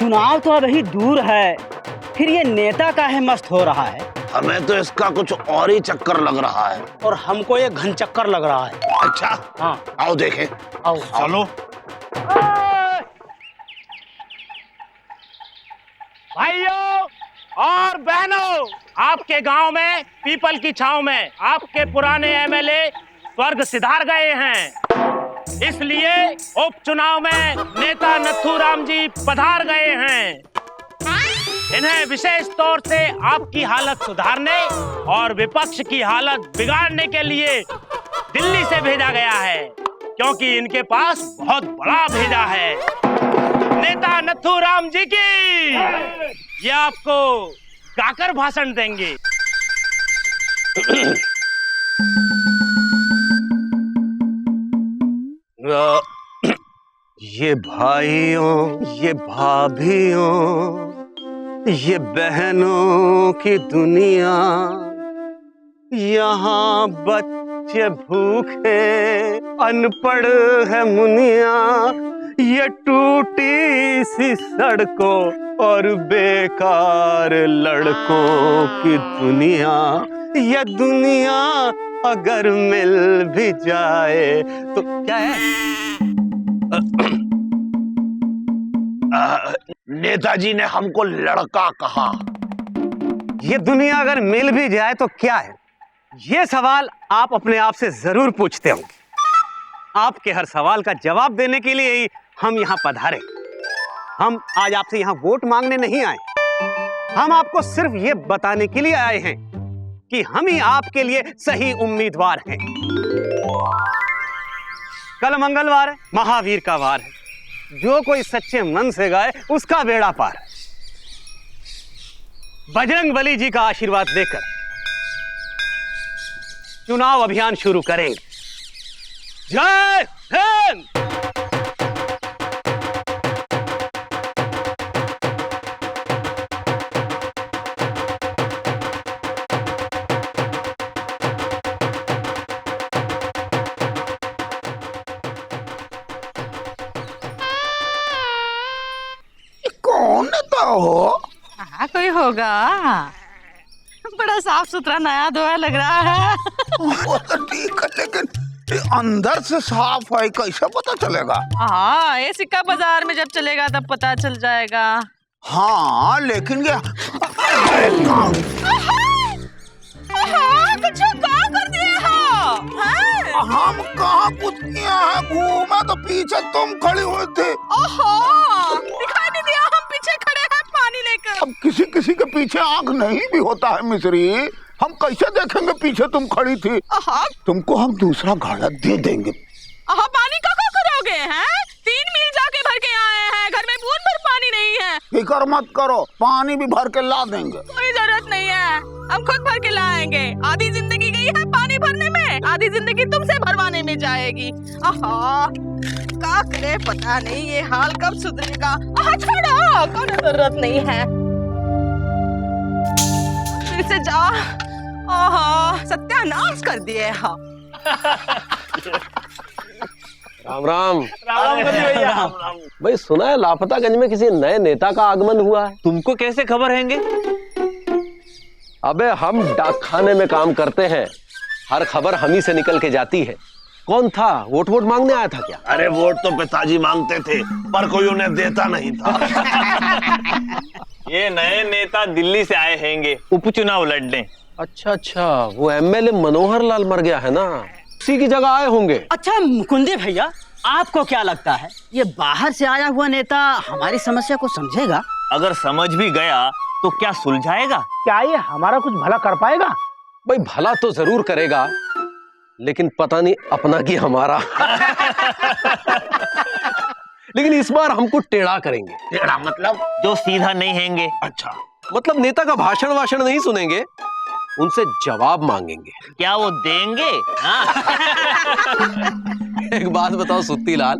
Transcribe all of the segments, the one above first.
चुनाव तो अभी दूर है, फिर ये नेता काहे मस्त हो रहा है? हमें तो इसका कुछ और ही चक्कर लग रहा है। और हमको ये घन चक्कर लग रहा है। अच्छा हाँ, आओ देखें। आओ चलो। भाइयों और बहनों, आपके गांव में पीपल की छांव में आपके पुराने एमएलए स्वर्ग सिधार गए हैं, इसलिए उपचुनाव में नेता नथुराम जी पधार गए हैं। इन्हें विशेष तौर से आपकी हालत सुधारने और विपक्ष की हालत बिगाड़ने के लिए दिल्ली से भेजा गया है, क्योंकि इनके पास बहुत बड़ा भेजा है। नेता नथुराम जी की ये आपको गाकर भाषण देंगे। ये भाइयों, ये भाभियों, ये बहनों की दुनिया, यहाँ बच्चे भूखे, अनपढ़ है मुनिया, ये टूटी सी सड़कों और बेकार लड़कों की दुनिया। ये दुनिया अगर मिल भी जाए तो क्या है? नेताजी ने हमको लड़का कहा। ये दुनिया अगर मिल भी जाए तो क्या है? ये सवाल आप अपने आप से जरूर पूछते होंगे। आपके हर सवाल का जवाब देने के लिए ही हम यहाँ पधारे। हम आज आपसे यहाँ वोट मांगने नहीं आए, हम आपको सिर्फ ये बताने के लिए आए हैं कि हम ही आपके लिए सही उम्मीदवार हैं। कल मंगलवार है, महावीर का वार है। जो कोई सच्चे मन से गाए उसका बेड़ा पार। बजरंग बली जी का आशीर्वाद लेकर चुनाव अभियान शुरू करेंगे। जय हिंद। हो? हाँ, कोई होगा। बड़ा साफ सुथरा नया धोया लग रहा है। वो तो ठीक है, लेकिन अंदर से साफ है, कैसे पता चलेगा? हाँ, ये सिक्का बाजार में जब चलेगा तब पता चल जाएगा। हाँ, लेकिन ये कुछ कहाँ कर दिए हो? हम कहाँ कुछ किया है? घूमा तो पीछे तुम खड़ी हुई थी। दिखाई नहीं दिया, हम पीछे खड़े हैं पानी लेकर। अब किसी किसी के पीछे आंख नहीं भी होता है मिश्री, हम कैसे देखेंगे पीछे तुम खड़ी थी? तुमको हम दूसरा घड़ा दे देंगे। पानी का क्या करोगे? हैं? 3 मील जाके भर के आए हैं, घर में बूंद भर पानी नहीं है। फिक्र मत करो, पानी भी भर के ला देंगे। कोई जरूरत नहीं है, हम खुद भर के लाएंगे। आधी जिंदगी गई है पानी भरने में, आधी जिंदगी तुमसे भरवाने में जाएगी। क्या करे पता नहीं, ये हाल कब सुधरेगा। छोड़ो, कोई जरूरत नहीं है। फिर से जा। सत्यानाश कर दिए। राम राम। राम भाई, सुना है लापतागंज में किसी नए नेता का आगमन हुआ है। तुमको कैसे खबर हैंगे? अबे हम डाकखाने में काम करते हैं, हर खबर हम ही से निकल के जाती है। कौन था? वोट मांगने आया था क्या? अरे वोट तो पिताजी मांगते थे, पर कोई उन्हें देता नहीं था। ये नए नेता दिल्ली से आए हैंगे उपचुनाव लड़ने। अच्छा, वो एमएलए मनोहर लाल मर गया है ना, उसी की जगह आए होंगे। अच्छा मुकुंदे भैया, आपको क्या लगता है ये बाहर से आया हुआ नेता हमारी समस्या को समझेगा? अगर समझ भी गया तो क्या सुलझाएगा? क्या ये हमारा कुछ भला कर पाएगा? भाई भला तो जरूर करेगा, लेकिन पता नहीं अपना कि हमारा। लेकिन इस बार हमको टेढ़ा करेंगे। टेढ़ा मतलब? जो सीधा नहीं हैंगे। अच्छा, मतलब नेता का भाषण नहीं सुनेंगे, उनसे जवाब मांगेंगे। क्या वो देंगे? एक बात बताओ सुत्ती लाल,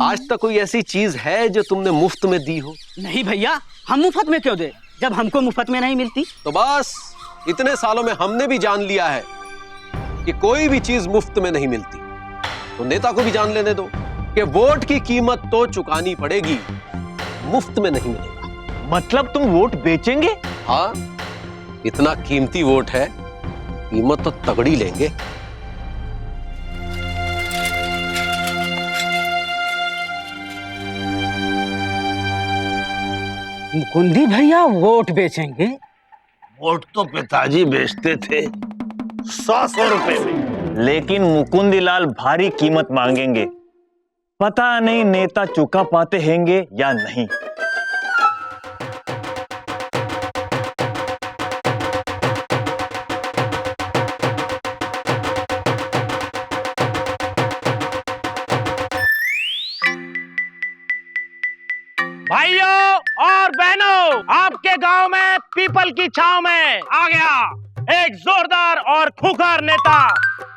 आज तक कोई ऐसी चीज है जो तुमने मुफ्त में दी हो? नहीं भैया, हम मुफ्त में क्यों दे, जब हमको मुफ्त में नहीं मिलती। तो बस इतने सालों में हमने भी जान लिया है कि कोई भी चीज मुफ्त में नहीं मिलती। तो नेता को भी जान लेने दो कि वोट की कीमत तो चुकानी पड़ेगी। मुफ्त में नहीं मिलेगा। मतलब तुम वोट बेचेंगे? हाँ, इतना कीमती वोट है, कीमत तो तगड़ी लेंगे। मुकुंदी भैया वोट बेचेंगे? वोट तो पिताजी बेचते थे 100 रुपए में, लेकिन मुकुंदी लाल भारी कीमत मांगेंगे। पता नहीं नेता चुका पाते हैंगे या नहीं। भाइयों और बहनों, आपके गांव में पीपल की छांव में आ गया एक जोरदार और खूंखार नेता,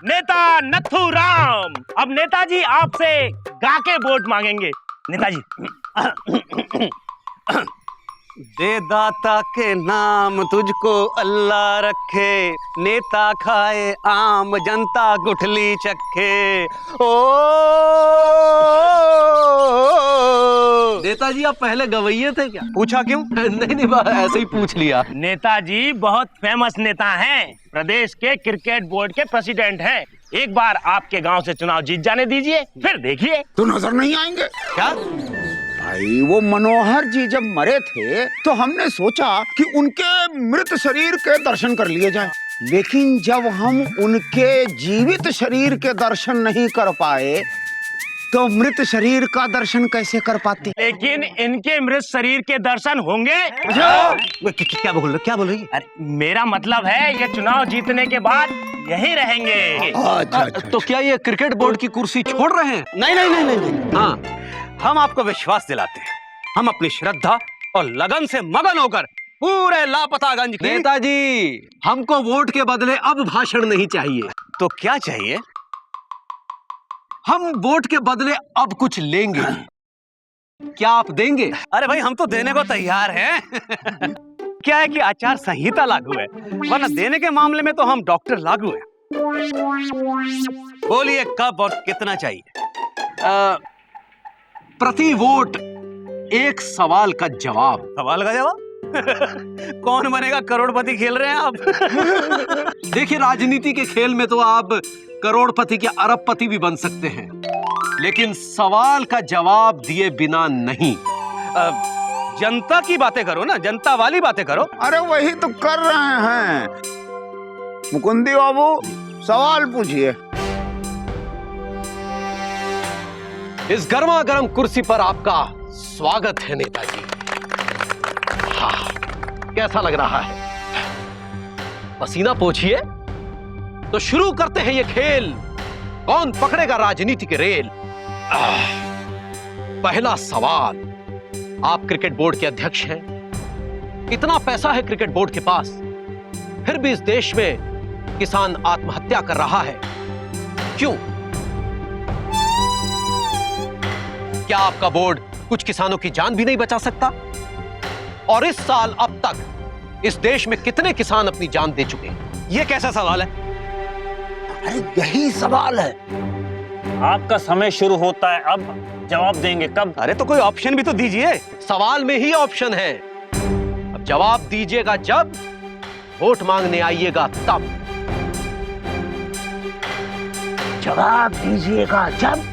नेता नथू राम। अब नेताजी आपसे गा के वोट मांगेंगे। नेताजी। दे दाता के नाम तुझको अल्लाह रखे, नेता खाए आम जनता गुठली चखे। ओ नेताजी आप पहले गवैये थे क्या? पूछा क्यों? नहीं बस ऐसे ही पूछ लिया। नेताजी बहुत फेमस नेता हैं, प्रदेश के क्रिकेट बोर्ड के प्रेसिडेंट हैं। एक बार आपके गांव से चुनाव जीत जाने दीजिए, फिर देखिए। तो नजर नहीं आएंगे क्या? भाई, वो मनोहर जी जब मरे थे तो हमने सोचा कि उनके मृत शरीर के दर्शन कर लिए जाए, लेकिन जब हम उनके जीवित शरीर के दर्शन नहीं कर पाए तो मृत शरीर का दर्शन कैसे कर पाते? लेकिन इनके मृत शरीर के दर्शन होंगे। क्या बोल रही? अरे मेरा मतलब है ये चुनाव जीतने के बाद यहीं रहेंगे। अच्छा, तो क्या ये क्रिकेट बोर्ड की कुर्सी छोड़ रहे हैं? नहीं। हाँ, हम आपको विश्वास दिलाते हैं। हम अपनी श्रद्धा और लगन से मगन होकर पूरे लापतागंज की... नेताजी, हमको वोट के बदले अब भाषण नहीं चाहिए। तो क्या चाहिए? हम वोट के बदले अब कुछ लेंगे। क्या आप देंगे? अरे भाई, हम तो देने को तैयार हैं। क्या है कि आचार संहिता लागू है, वरना देने के मामले में तो हम डॉक्टर लागू हैं। बोलिए कब और कितना चाहिए? प्रति वोट एक सवाल का जवाब। सवाल का जवाब? कौन बनेगा करोड़पति खेल रहे हैं आप? देखिए, राजनीति के खेल में तो आप करोड़पति के अरबपति भी बन सकते हैं, लेकिन सवाल का जवाब दिए बिना नहीं। जनता की बातें करो ना, जनता वाली बातें करो। अरे वही तो कर रहे हैं। मुकुंदी बाबू, सवाल पूछिए। इस गर्मा गर्म कुर्सी पर आपका स्वागत है नेताजी। हाँ, कैसा लग रहा है? पसीना पोंछिए। तो शुरू करते हैं ये खेल, कौन पकड़ेगा राजनीति के रेल। पहला सवाल, आप क्रिकेट बोर्ड के अध्यक्ष हैं, इतना पैसा है क्रिकेट बोर्ड के पास, फिर भी इस देश में किसान आत्महत्या कर रहा है, क्यों? क्या आपका बोर्ड कुछ किसानों की जान भी नहीं बचा सकता? और इस साल अब तक इस देश में कितने किसान अपनी जान दे चुके हैं? ये कैसा सवाल है? अरे यही सवाल है। आपका समय शुरू होता है, अब जवाब देंगे कब? अरे तो कोई ऑप्शन भी तो दीजिए। सवाल में ही ऑप्शन है। अब जवाब दीजिएगा जब, वोट मांगने आइएगा तब। जवाब दीजिएगा जब,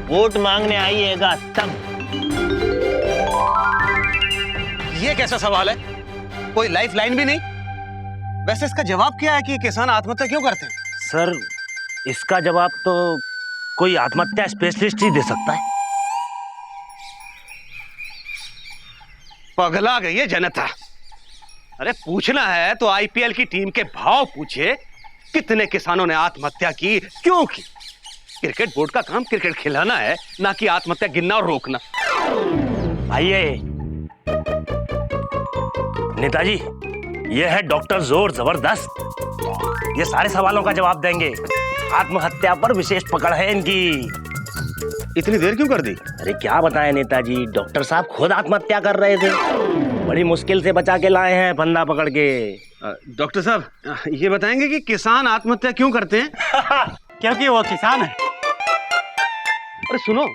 वोट मांगने आइएगा तब। ये कैसा सवाल है? कोई लाइफ लाइन भी नहीं। वैसे इसका जवाब क्या है कि किसान आत्महत्या क्यों करते हैं? सर इसका जवाब तो कोई आत्महत्या स्पेशलिस्ट ही दे सकता है। पगला गई है जनता। अरे पूछना है तो आईपीएल की टीम के भाव पूछे, कितने किसानों ने आत्महत्या की, क्यों की? क्रिकेट बोर्ड का काम क्रिकेट खिलाना है, ना कि आत्महत्या गिनना और रोकना। भाई नेताजी, ये है डॉक्टर जोर जबरदस्त, ये सारे सवालों का जवाब देंगे। आत्महत्या पर विशेष पकड़ है इनकी। इतनी देर क्यों कर दी? अरे क्या बताएं नेताजी, डॉक्टर साहब खुद आत्महत्या कर रहे थे, बड़ी मुश्किल से बचा के लाए हैं फंदा पकड़ के। डॉक्टर साहब ये बताएंगे कि किसान आत्महत्या क्यों करते हैं? क्योंकि वो किसान है। अरे सुनो,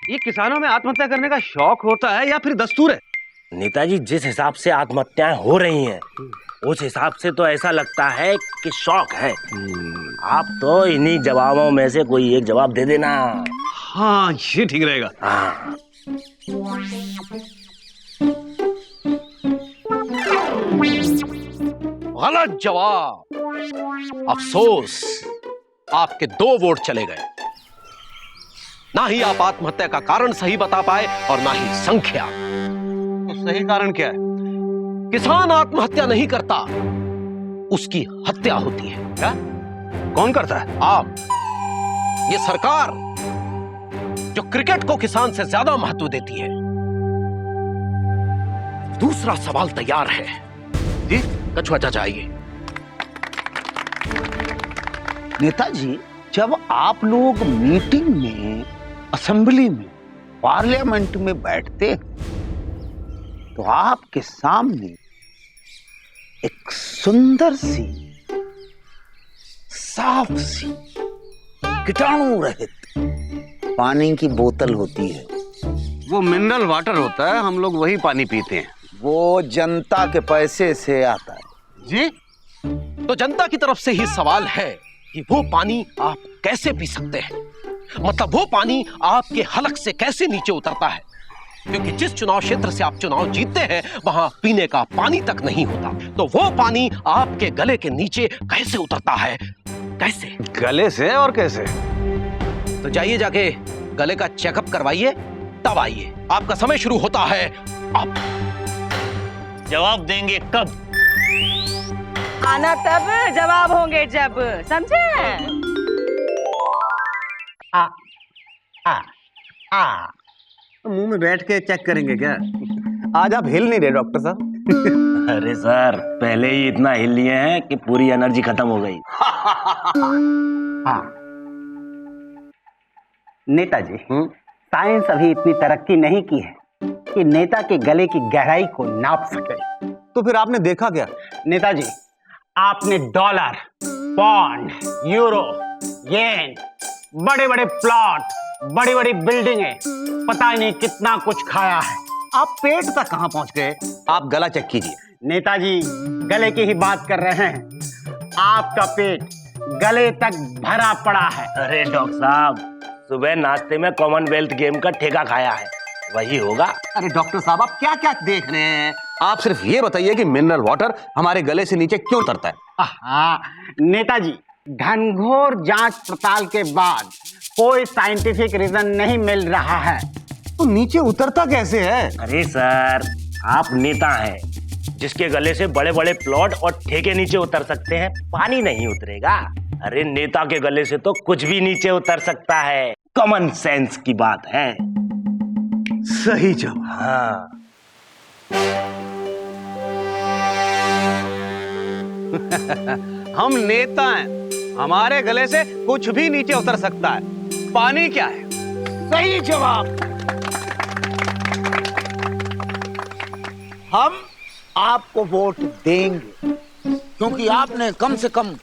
ये किसानों में आत्महत्या करने का शौक होता है या फिर दस्तूर है? नेताजी, जिस हिसाब से आत्महत्याएं हो रही हैं उस हिसाब से तो ऐसा लगता है कि शौक है। आप तो इन्हीं जवाबों में से कोई एक जवाब दे देना। हाँ, ये ठीक रहेगा। हाँ। गलत जवाब। अफसोस, आपके 2 वोट चले गए। ना ही आप आत्महत्या का कारण सही बता पाए और ना ही संख्या। तो सही कारण क्या है? किसान आत्महत्या नहीं करता, उसकी हत्या होती है। क्या? कौन करता है? आप, ये सरकार जो क्रिकेट को किसान से ज्यादा महत्व देती है। दूसरा सवाल तैयार है जी। कछुआ चाचा आइए। नेताजी, जब आप लोग मीटिंग में, असेंबली में, पार्लियामेंट में बैठते हैं तो आपके सामने एक सुंदर सी, साफ सी, कीटाणु रहित पानी की बोतल होती है। वो मिनरल वाटर होता है, हम लोग वही पानी पीते हैं। वो जनता के पैसे से आता है। जी, तो जनता की तरफ से ही सवाल है कि वो पानी आप कैसे पी सकते हैं? मतलब वो पानी आपके हलक से कैसे नीचे उतरता है? क्योंकि जिस चुनाव क्षेत्र से आप चुनाव जीतते हैं वहां पीने का पानी तक नहीं होता, तो वो पानी आपके गले के नीचे कैसे उतरता है? कैसे? गले से और कैसे? तो जाइए, जाके गले का चेकअप करवाइए, तब आइए। आपका समय शुरू होता है अब। जवाब देंगे कब? आना तब, जवाब होंगे जब, समझे? मुंह में बैठ के चेक करेंगे क्या? आज आप हिल नहीं रहे डॉक्टर साहब। अरे सर, पहले ही इतना हिल लिए हैं कि पूरी एनर्जी खत्म हो गई। हाँ नेताजी, साइंस अभी इतनी तरक्की नहीं की है कि नेता के गले की गहराई को नाप सके। तो फिर आपने देखा क्या? नेताजी, आपने डॉलर, पौंड, यूरो, येन, बड़े बड़े प्लॉट, बड़ी बड़ी बिल्डिंगें, पता ही नहीं कितना कुछ खाया है। आप पेट तक कहां पहुंच गए? आप गला चेक कीजिए। नेताजी, गले की ही बात कर रहे हैं। आपका पेट गले तक भरा पड़ा है। अरे डॉक्टर साहब, सुबह नाश्ते में कॉमनवेल्थ गेम का ठेका खाया है, वही होगा। अरे डॉक्टर साहब, आप क्या क्या देख रहे हैं? आप सिर्फ ये बताइए कि मिनरल वाटर हमारे गले से नीचे क्यों उतरता है? नेताजी, घनघोर जांच पड़ताल के बाद कोई साइंटिफिक रीजन नहीं मिल रहा है। तो नीचे उतरता कैसे है? अरे सर, आप नेता हैं, जिसके गले से बड़े बड़े प्लॉट और ठेके नीचे उतर सकते हैं, पानी नहीं उतरेगा। अरे नेता के गले से तो कुछ भी नीचे उतर सकता है। कॉमन सेंस की बात है। सही जवाब। हाँ। हम नेता हैं, हमारे गले से कुछ भी नीचे उतर सकता है। पानी क्या है? सही जवाब। हम आपको वोट देंगे क्योंकि आपने कम से कम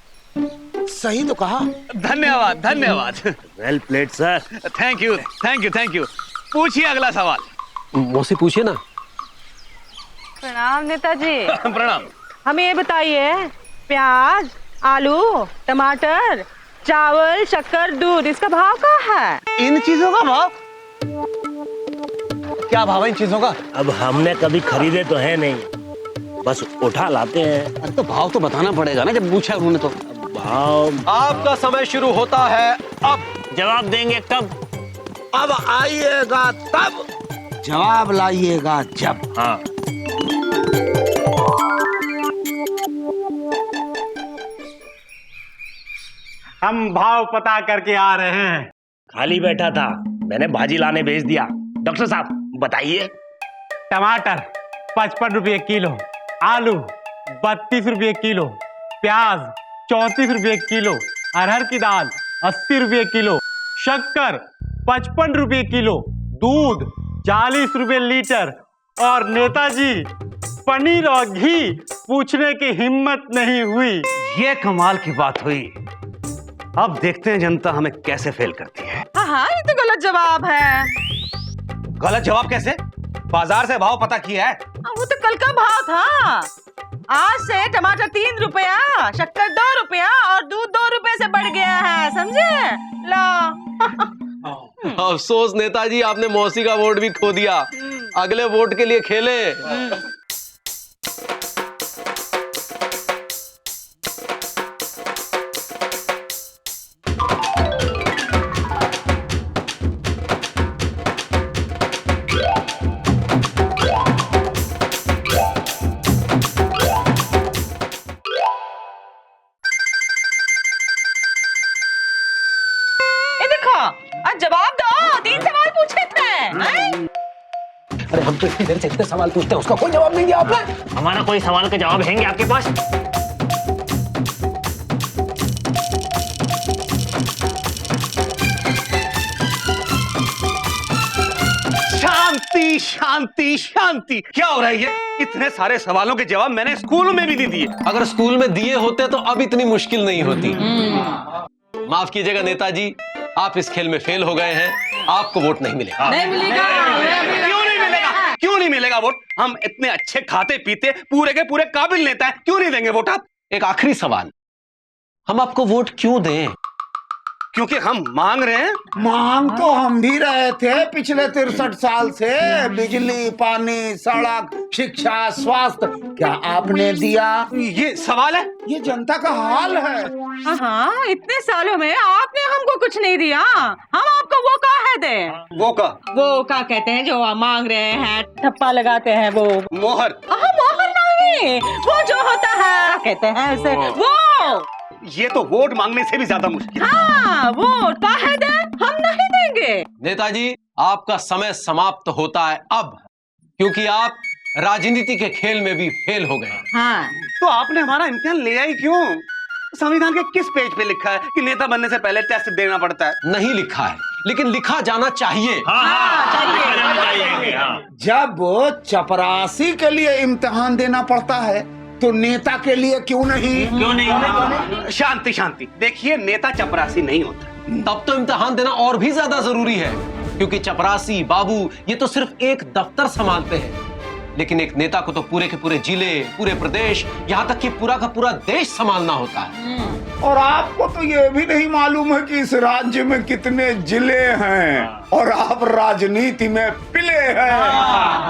सही तो कहा। धन्यवाद धन्यवाद। Well played sir. Thank you thank you thank you. पूछिए अगला सवाल। मौसी पूछिए ना। प्रणाम नेताजी। प्रणाम। हमें ये बताइए, प्याज, आलू, टमाटर, चावल, शक्कर, दूध, इसका भाव क्या है? इन चीजों का भाव? क्या भाव है इन चीजों का? अब हमने कभी खरीदे तो है नहीं, बस उठा लाते हैं। अरे तो भाव तो बताना पड़ेगा ना, जब पूछा उन्होंने तो। भाव आपका समय शुरू होता है अब। जवाब देंगे कब? अब आइएगा तब, जवाब लाइएगा जब। हाँ। हम भाव पता करके आ रहे हैं। खाली बैठा था, मैंने भाजी लाने भेज दिया। डॉक्टर साहब बताइए। टमाटर 55 रुपये किलो, आलू 32 रुपये किलो, प्याज 34 रुपये किलो, अरहर की दाल 80 रुपये किलो, शक्कर 55 रुपये किलो, दूध 40 रुपये लीटर, और नेताजी पनीर और घी पूछने की हिम्मत नहीं हुई। ये कमाल की बात हुई। अब देखते हैं जनता हमें कैसे फेल करती है। हाँ, ये तो गलत जवाब है। गलत जवाब कैसे? बाजार से भाव पता किया है? वो तो कल का भाव था। आज से टमाटर 3 रुपया, शक्कर 2 रुपया और दूध 2 रुपए से बढ़ गया है, समझे? लो। अफसोस नेताजी, आपने मौसी का वोट भी खो दिया। अगले वोट के लिए खेलें। आज जवाब दो, 3 सवाल पूछे थे। अरे हम तो इतनी देर से इतने सवाल पूछते हैं, उसका कोई जवाब नहीं दिया आपने। हमारा कोई सवाल के जवाब हैंगे आपके पास? शांति शांति शांति। क्या हो रहा है ये? इतने सारे सवालों के जवाब मैंने स्कूल में भी नहीं दिए। अगर स्कूल में दिए होते तो अब इतनी मुश्किल नहीं होती। माफ कीजिएगा नेताजी, आप इस खेल में फेल हो गए हैं, आपको वोट नहीं मिलेगा। नहीं मिलेगा। क्यों नहीं मिलेगा? क्यों नहीं मिलेगा वोट? हम इतने अच्छे खाते पीते पूरे के पूरे काबिल नेता हैं, क्यों नहीं देंगे वोट आप? एक आखिरी सवाल, हम आपको वोट क्यों दें? क्योंकि हम मांग रहे हैं। मांग तो हम भी रहे थे पिछले 63 साल से। बिजली, पानी, सड़क, शिक्षा, स्वास्थ्य, क्या आपने दिया? ये सवाल है? ये जनता का हाल है। हाँ, इतने सालों में आपने हमको कुछ नहीं दिया। हम आपको वो कहा दे? वो क्या कहते हैं जो आप मांग रहे हैं, ठप्पा लगाते हैं वो? मोहर। मोहर नहीं, वो जो होता है, क्या कहते हैं उसे? वो। ये तो वोट मांगने से भी ज्यादा मुश्किल। हाँ, वोट कहा दे, हम नहीं देंगे। नेताजी, आपका समय समाप्त होता है अब, क्योंकि आप राजनीति के खेल में भी फेल हो गए। हाँ। तो आपने हमारा इम्तिहान लिया ही क्यों? संविधान के किस पेज पे लिखा है कि नेता बनने से पहले टेस्ट देना पड़ता है? नहीं लिखा है, लेकिन लिखा जाना चाहिए। चाहिए। जब चपरासी के लिए इम्तिहान देना पड़ता है तो नेता के लिए क्यों नहीं? क्यों नहीं? शांति शांति। देखिए, नेता चपरासी नहीं होता। तब तो इम्तिहान देना और भी ज्यादा जरूरी है, क्योंकि चपरासी बाबू ये तो सिर्फ एक दफ्तर संभालते हैं, लेकिन एक नेता को तो पूरे के पूरे जिले, पूरे प्रदेश, यहाँ तक कि पूरा का पूरा देश संभालना होता है। और आपको तो ये भी नहीं मालूम है कि इस राज्य में कितने जिले हैं और आप राजनीति में पिले हैं।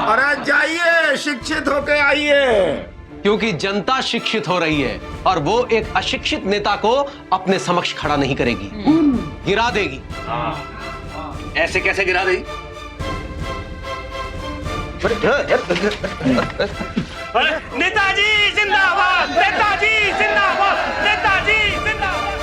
अरे जाइए, शिक्षित होके आइए। क्योंकि जनता शिक्षित हो रही है और वो एक अशिक्षित नेता को अपने समक्ष खड़ा नहीं करेगी, गिरा देगी। ऐसे कैसे गिरा देगी? नेताजी जिंदाबाद, नेताजी जिंदाबाद, नेताजी जिंदाबाद।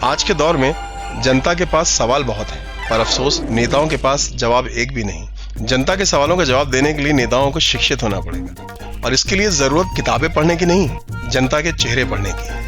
आज के दौर में जनता के पास सवाल बहुत हैं, पर अफसोस नेताओं के पास जवाब एक भी नहीं। जनता के सवालों का जवाब देने के लिए नेताओं को शिक्षित होना पड़ेगा, और इसके लिए जरूरत किताबें पढ़ने की नहीं, जनता के चेहरे पढ़ने की है।